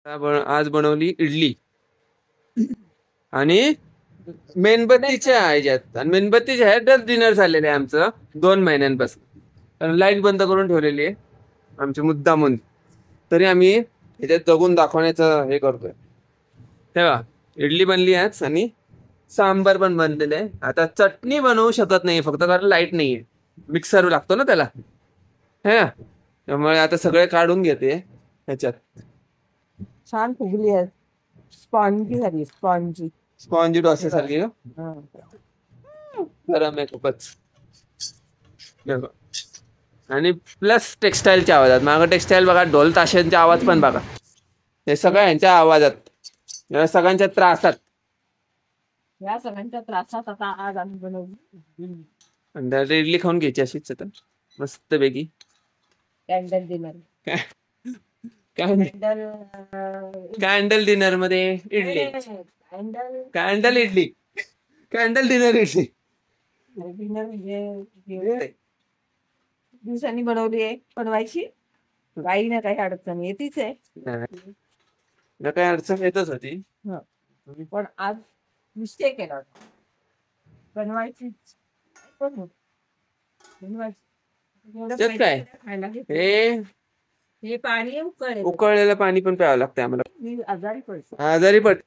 आज बनवली इडली आणि मेणबत्तीच्या ह्याच्यात आणि मेणबत्तीच्या ह्याच्यात डिनर झालेलं आहे आमचं 2 महिन्यांपासून. कारण लाईट बंद करून ठेवलेली आहे आमची मुद्दामून. तरी आम्ही ह्याच्यात जगून दाखवण्याचं हे करतोय. तेव्हा इडली बनली आज आणि सांबार पण बनलेलं आहे. आता चटणी बनवू शकत नाही फक्त कारण लाईट नाहीये. मिक्सर लागतो ना त्याला, है ना. त्यामुळे आता सगळे काढून घेते ह्याच्यात. छान फुगली आहे. स्पॉन्जी झाली, स्पॉन्जी. स्पॉन्जी डोसे सारखी का गरम आहे खूपच. आणि प्लस टेक्सटाईलच्या आवाजात मागं टेक्सटाईल बघा, ढोल ताशांचा आवाज पण बघा. हे सगळ्या यांच्या आवाजात, या सगळ्यांच्या त्रासात. या सगळ्यांच्या त्रासात आता आज आम्ही बनवली इडली खाऊन घ्यायची अशीच आता मस्त पैकी. Candle dinner. कॅन्डल डिनर मध्ये idli, candle idli, candle dinner idli. Dinner म्हणजे दिवसांनी बनवली आहे, बनवायची काही ना काही अडचण येतीच आहे. काही अडचण येतच होती पण आज निश्चय केला बनवायची. काय हे पाणी उकळलेलं पाणी पण प्यावं लागतं आम्हाला. आजारी पडतो. आजारी पड